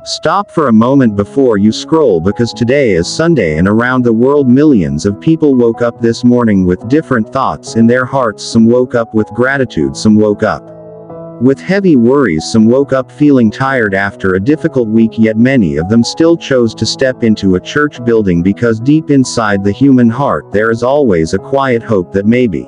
Stop for a moment before you scroll, because today is Sunday and around the world millions of people woke up this morning with different thoughts in their hearts. Some woke up with gratitude, some woke up with heavy worries, some woke up feeling tired after a difficult week, yet many of them still chose to step into a church building because deep inside the human heart there is always a quiet hope that maybe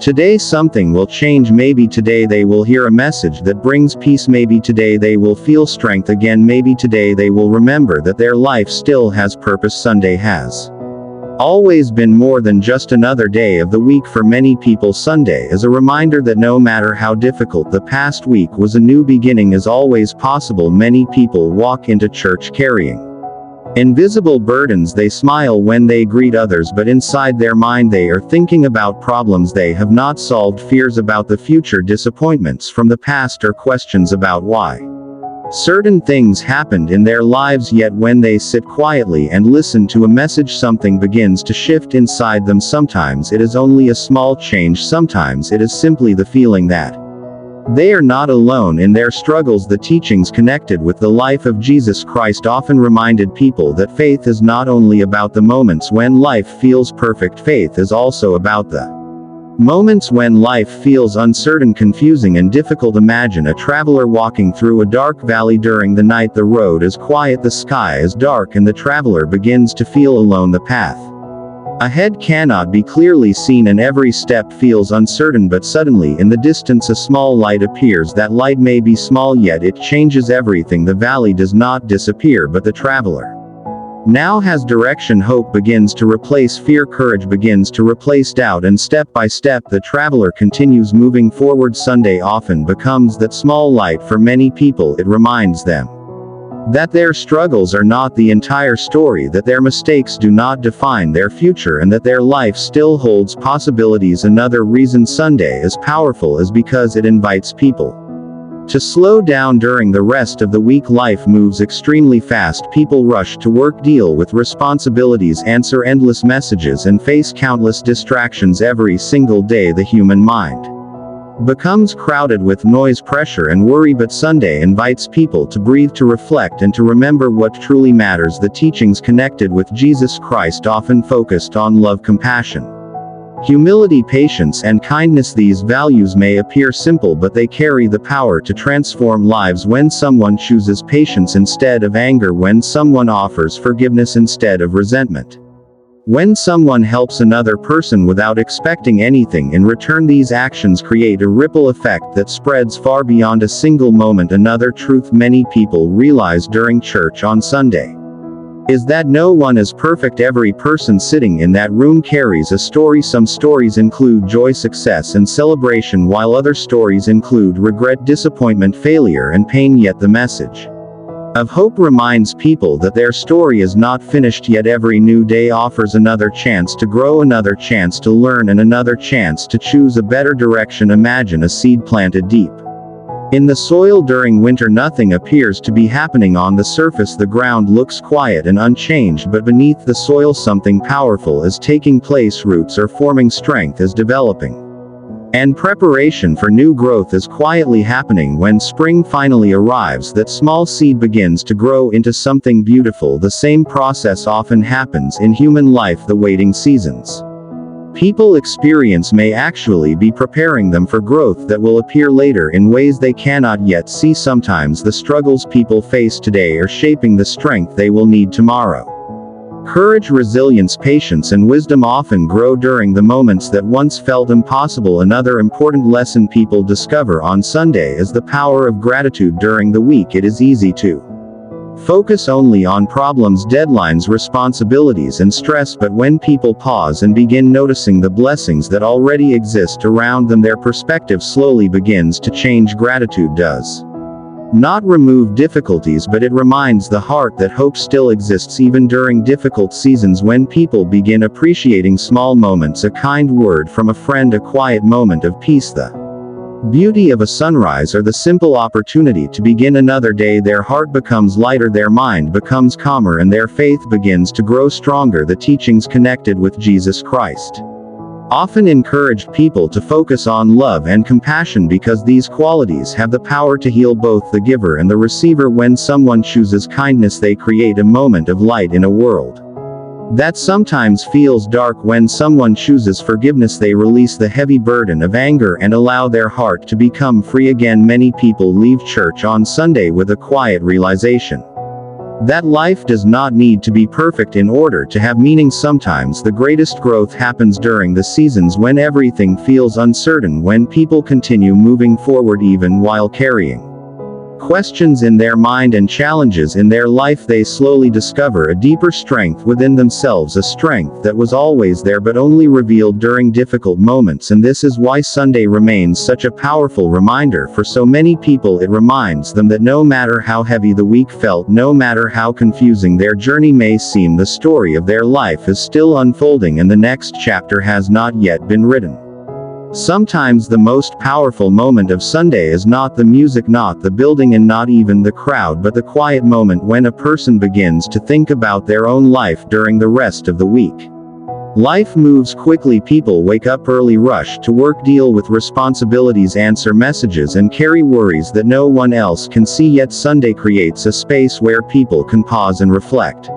today something will change. Maybe today they will hear a message that brings peace. Maybe today they will feel strength again. Maybe today they will remember that their life still has purpose. Sunday has always been more than just another day of the week. For many people, Sunday is a reminder that no matter how difficult the past week was, a new beginning is always possible. Many people walk into church carrying invisible burdens. They smile when they greet others, but inside their mind they are thinking about problems they have not solved, fears about the future, disappointments from the past, or questions about why certain things happened in their lives. Yet when they sit quietly and listen to a message, something begins to shift inside them. Sometimes it is only a small change, sometimes it is simply the feeling that they are not alone in their struggles. The teachings connected with the life of Jesus Christ often reminded people that faith is not only about the moments when life feels perfect, faith is also about the moments when life feels uncertain, confusing, and difficult. Imagine a traveler walking through a dark valley during the night. The road is quiet, the sky is dark, and the traveler begins to feel alone. The path ahead cannot be clearly seen and every step feels uncertain, but suddenly in the distance a small light appears. That light may be small, yet it changes everything. The valley does not disappear, but the traveler now has direction. Hope begins to replace fear, courage begins to replace doubt, and step by step the traveler continues moving forward. Sunday often becomes that small light for many people. It reminds them that their struggles are not the entire story, that their mistakes do not define their future, and that their life still holds possibilities. Another reason Sunday is powerful is because it invites people to slow down. During the rest of the week, life moves extremely fast. People rush to work, deal with responsibilities, answer endless messages, and face countless distractions every single day. The human mind becomes crowded with noise, pressure, and worry, but Sunday invites people to breathe, to reflect, and to remember what truly matters. The teachings connected with Jesus Christ often focused on love, compassion, humility, patience, and kindness. These values may appear simple, but they carry the power to transform lives. When someone chooses patience instead of anger, when someone offers forgiveness instead of resentment, when someone helps another person without expecting anything in return, these actions create a ripple effect that spreads far beyond a single moment. Another truth many people realize during church on Sunday is that no one is perfect. Every person sitting in that room carries a story. Some stories include joy, success, and celebration, while other stories include regret, disappointment, failure, and pain. Yet the message of hope reminds people that their story is not finished yet. Every new day offers another chance to grow, another chance to learn, and another chance to choose a better direction. Imagine a seed planted deep in the soil during winter. Nothing appears to be happening on the surface. The ground looks quiet and unchanged, but beneath the soil something powerful is taking place. Roots are forming, strength is developing, and preparation for new growth is quietly happening. When spring finally arrives, that small seed begins to grow into something beautiful. The same process often happens in human life. The waiting seasons people experience may actually be preparing them for growth that will appear later in ways they cannot yet see. Sometimes the struggles people face today are shaping the strength they will need tomorrow. Courage, resilience, patience, and wisdom often grow during the moments that once felt impossible. Another important lesson people discover on Sunday is the power of gratitude. During the week it is easy to focus only on problems, deadlines, responsibilities, and stress, but when people pause and begin noticing the blessings that already exist around them, their perspective slowly begins to change. Gratitude does not remove difficulties, but it reminds the heart that hope still exists even during difficult seasons. When people begin appreciating small moments, a kind word from a friend, a quiet moment of peace, the beauty of a sunrise, or the simple opportunity to begin another day, their heart becomes lighter, their mind becomes calmer, and their faith begins to grow stronger. The teachings connected with Jesus Christ often encouraged people to focus on love and compassion because these qualities have the power to heal both the giver and the receiver. When someone chooses kindness, they create a moment of light in a world that sometimes feels dark. When someone chooses forgiveness, they release the heavy burden of anger and allow their heart to become free again. Many people leave church on Sunday with a quiet realization that life does not need to be perfect in order to have meaning. Sometimes the greatest growth happens during the seasons when everything feels uncertain, when people continue moving forward even while carrying questions in their mind and challenges in their life. They slowly discover a deeper strength within themselves, a strength that was always there but only revealed during difficult moments. And this is why Sunday remains such a powerful reminder for so many people. It reminds them that no matter how heavy the week felt, no matter how confusing their journey may seem, the story of their life is still unfolding and the next chapter has not yet been written. Sometimes the most powerful moment of Sunday is not the music, not the building, and not even the crowd, but the quiet moment when a person begins to think about their own life during the rest of the week. Life moves quickly. People wake up early, rush to work, deal with responsibilities, answer messages, and carry worries that no one else can see. Yet Sunday creates a space where people can pause and reflect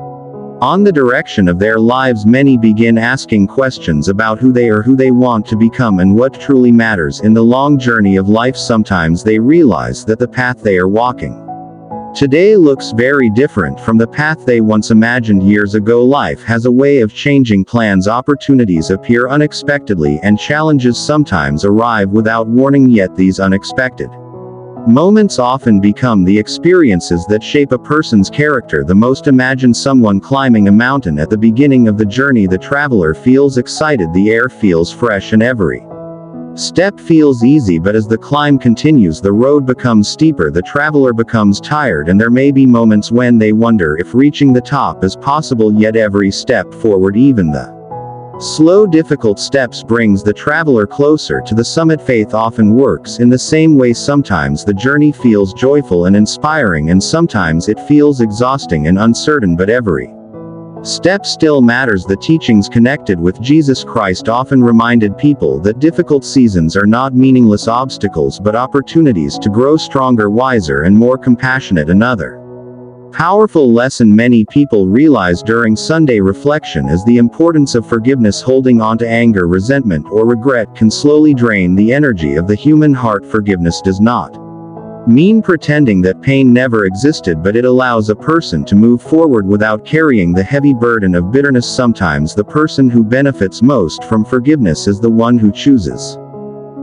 on the direction of their lives. Many begin asking questions about who they are, who they want to become, and what truly matters in the long journey of life. Sometimes they realize that the path they are walking today looks very different from the path they once imagined years ago. Life has a way of changing plans. Opportunities appear unexpectedly, and challenges sometimes arrive without warning. Yet these unexpected moments often become the experiences that shape a person's character the most. Imagine someone climbing a mountain. At the beginning of the journey, the traveler feels excited, the air feels fresh, and every step feels easy. But as the climb continues, the road becomes steeper, the traveler becomes tired, and there may be moments when they wonder if reaching the top is possible. Yet every step forward, even the slow, difficult steps, brings the traveler closer to the summit. Faith often works in the same way. Sometimes the journey feels joyful and inspiring, and sometimes it feels exhausting and uncertain, but every step still matters. The teachings connected with Jesus Christ often reminded people that difficult seasons are not meaningless obstacles but opportunities to grow stronger, wiser, and more compassionate. Another powerful lesson many people realize during Sunday reflection is the importance of forgiveness. Holding on to anger, resentment, or regret can slowly drain the energy of the human heart. Forgiveness does not mean pretending that pain never existed, but it allows a person to move forward without carrying the heavy burden of bitterness. Sometimes the person who benefits most from forgiveness is the one who chooses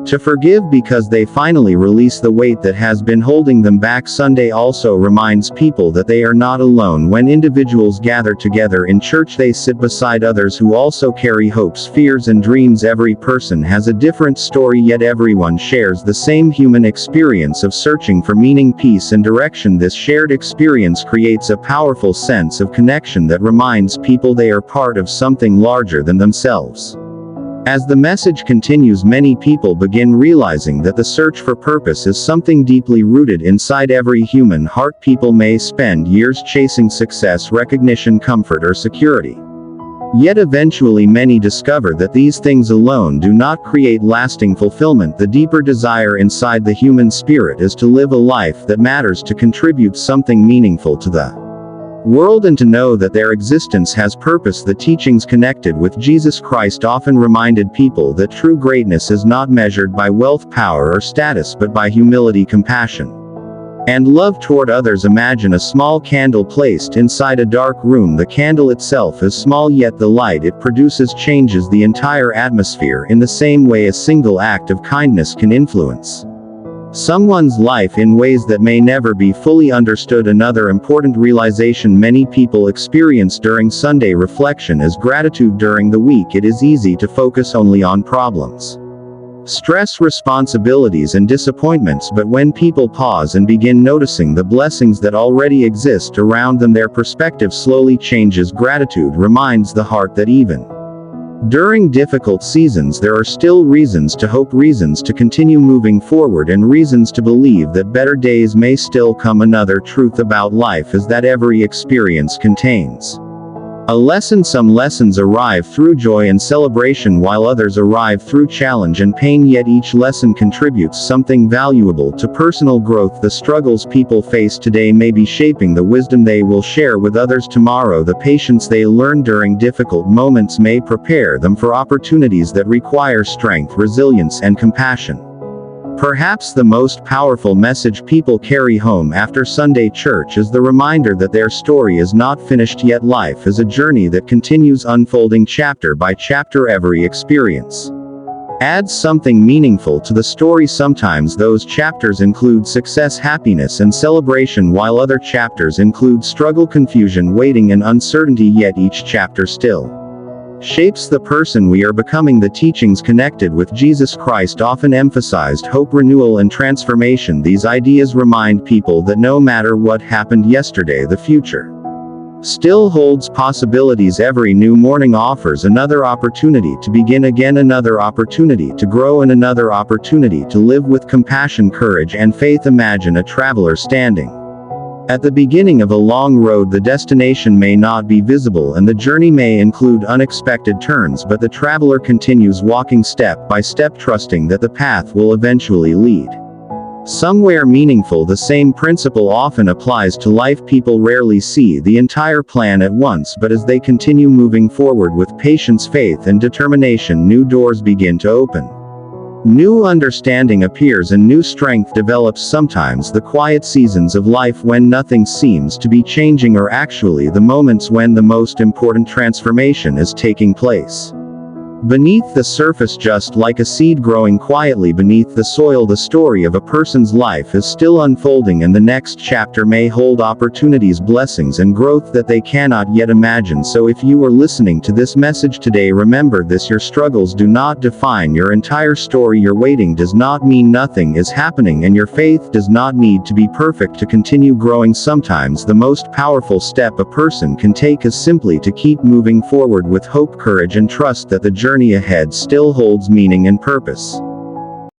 to forgive because they finally release the weight that has been holding them back. Sunday also reminds people that they are not alone. When individuals gather together in church, they sit beside others who also carry hopes, fears, and dreams. Every person has a different story, yet everyone shares the same human experience of searching for meaning, peace, and direction. This shared experience creates a powerful sense of connection that reminds people they are part of something larger than themselves. As the message continues, many people begin realizing that the search for purpose is something deeply rooted inside every human heart. People may spend years chasing success, recognition, comfort, or security. Yet eventually many discover that these things alone do not create lasting fulfillment. The deeper desire inside the human spirit is to live a life that matters, to contribute something meaningful to the world, and to know that their existence has purpose. The teachings connected with Jesus Christ often reminded people that true greatness is not measured by wealth, power, or status, but by humility, compassion, and love toward others. Imagine a small candle placed inside a dark room. The candle itself is small, yet the light it produces changes the entire atmosphere. In the same way, a single act of kindness can influence someone's life in ways that may never be fully understood. Another important realization many people experience during Sunday reflection is gratitude. During the week, it is easy to focus only on problems, stress, responsibilities, and disappointments, but when people pause and begin noticing the blessings that already exist around them, their perspective slowly changes. Gratitude reminds the heart that even during difficult seasons there are still reasons to hope, reasons to continue moving forward, and reasons to believe that better days may still come. Another truth about life is that every experience contains A lesson. Some lessons arrive through joy and celebration while others arrive through challenge and pain, yet each lesson contributes something valuable to personal growth. The struggles people face today may be shaping the wisdom they will share with others tomorrow. The patience they learn during difficult moments may prepare them for opportunities that require strength, resilience, and compassion. Perhaps the most powerful message people carry home after Sunday church is the reminder that their story is not finished yet. Life is a journey that continues, unfolding chapter by chapter. Every experience adds something meaningful to the story. Sometimes those chapters include success, happiness, and celebration, while other chapters include struggle, confusion, waiting, and uncertainty. Yet each chapter still shapes the person we are becoming. The teachings connected with Jesus Christ often emphasized hope, renewal, and transformation. These ideas remind people that no matter what happened yesterday, the future still holds possibilities. Every new morning offers another opportunity to begin again, another opportunity to grow, and another opportunity to live with compassion, courage, and faith. Imagine a traveler standing at the beginning of a long road. The destination may not be visible and the journey may include unexpected turns, but the traveler continues walking step by step, trusting that the path will eventually lead somewhere meaningful. The same principle often applies to life. People rarely see the entire plan at once, but as they continue moving forward with patience, faith, and determination, new doors begin to open. New understanding appears and new strength develops. Sometimes the quiet seasons of life when nothing seems to be changing are actually the moments when the most important transformation is taking place. Beneath the surface, just like a seed growing quietly beneath the soil, the story of a person's life is still unfolding, and the next chapter may hold opportunities, blessings, and growth that they cannot yet imagine. So if you are listening to this message today, remember this: your struggles do not define your entire story. Your waiting does not mean nothing is happening, and your faith does not need to be perfect to continue growing. Sometimes the most powerful step a person can take is simply to keep moving forward with hope, courage, and trust that the journey ahead still holds meaning and purpose.